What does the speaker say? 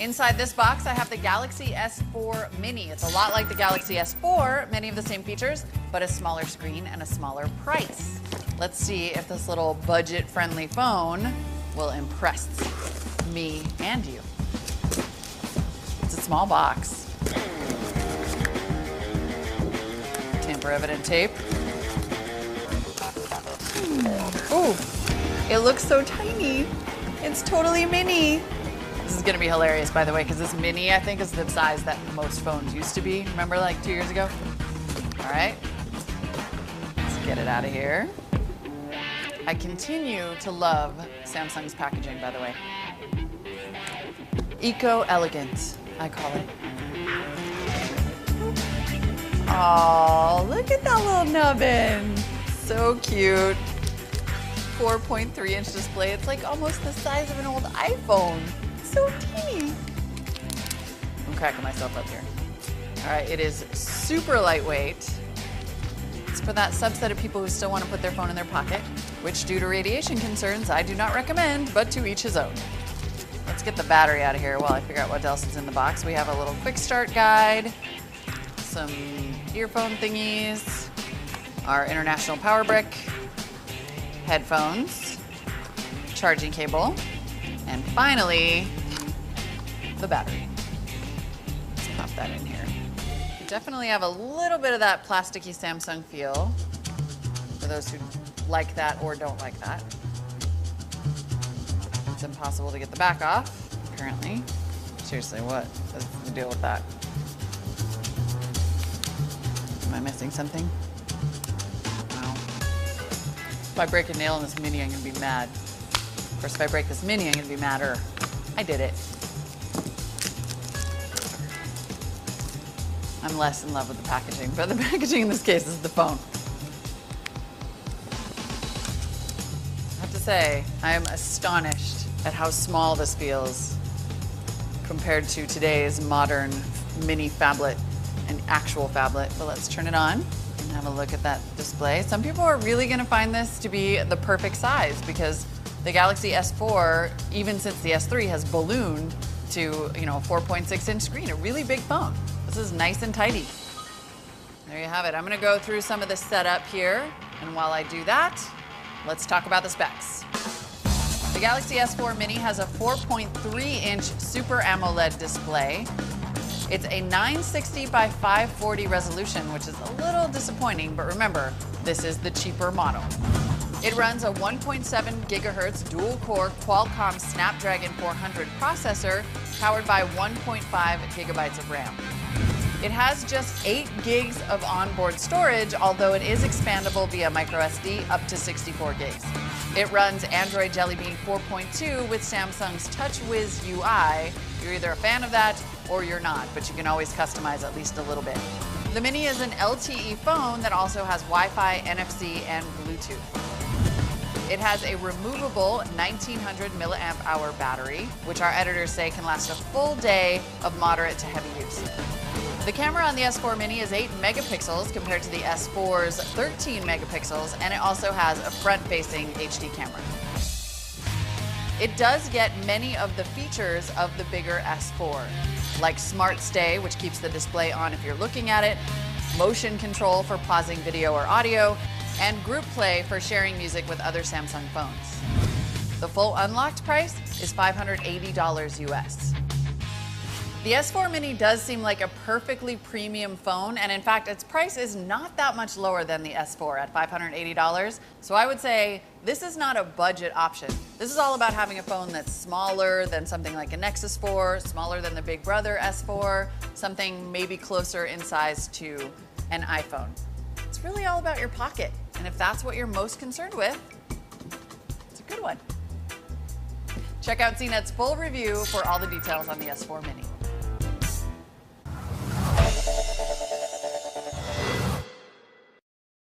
Inside this box, I have the Galaxy S4 Mini. It's a lot like the Galaxy S4, many of the same features, but a smaller screen and a smaller price. Let's see if this little budget-friendly phone will impress me and you. It's a small box. Tamper-evident tape. Ooh, it looks so tiny. It's totally mini. This is gonna be hilarious, by the way, because this Mini, I think, is the size that most phones used to be. Remember, like 2 years ago? All right, let's get it out of here. I continue to love Samsung's packaging, by the way. Eco-elegant, I call it. Oh, look at that little nubbin. So cute. 4.3-inch display. It's like almost the size of an old iPhone. So teeny. I'm cracking myself up here. All right, it is super lightweight. It's for that subset of people who still want to put their phone in their pocket, which due to radiation concerns, I do not recommend, but to each his own. Let's get the battery out of here while I figure out what else is in the box. We have a little quick start guide, some earphone thingies, our international power brick, headphones, charging cable, and finally, the battery. Let's pop that in here. You definitely have a little bit of that plasticky Samsung feel for those who like that or don't like that. It's impossible to get the back off, apparently. Seriously, what is the deal with that? Am I missing something? No. If I break a nail in this Mini, I'm gonna be mad. Of course, if I break this Mini, I'm gonna be madder. I did it. I'm less in love with the packaging, but the packaging in this case is the phone. I have to say, I am astonished at how small this feels compared to today's modern mini phablet, an actual phablet. But let's turn it on and have a look at that display. Some people are really gonna find this to be the perfect size because the Galaxy S4, even since the S3, has ballooned to, a 4.6-inch screen, a really big phone. This is nice and tidy. There you have it. I'm gonna go through some of the setup here, and while I do that, let's talk about the specs. The Galaxy S4 Mini has a 4.3-inch Super AMOLED display. It's a 960 by 540 resolution, which is a little disappointing, but remember, this is the cheaper model. It runs a 1.7 gigahertz dual-core Qualcomm Snapdragon 400 processor powered by 1.5 gigabytes of RAM. It has just 8 gigs of onboard storage, although it is expandable via microSD up to 64 gigs. It runs Android Jelly Bean 4.2 with Samsung's TouchWiz UI. You're either a fan of that or you're not, but you can always customize at least a little bit. The Mini is an LTE phone that also has Wi-Fi, NFC, and Bluetooth. It has a removable 1900 milliamp hour battery, which our editors say can last a full day of moderate to heavy use. The camera on the S4 Mini is 8 megapixels compared to the S4's 13 megapixels, and it also has a front-facing HD camera. It does get many of the features of the bigger S4, like Smart Stay, which keeps the display on if you're looking at it, motion control for pausing video or audio, and Group Play for sharing music with other Samsung phones. The full unlocked price is $580 US. The S4 Mini does seem like a perfectly premium phone, and in fact, its price is not that much lower than the S4 at $580. So I would say this is not a budget option. This is all about having a phone that's smaller than something like a Nexus 4, smaller than the big brother S4, something maybe closer in size to an iPhone. It's really all about your pocket, and if that's what you're most concerned with, it's a good one. Check out CNET's full review for all the details on the S4 Mini.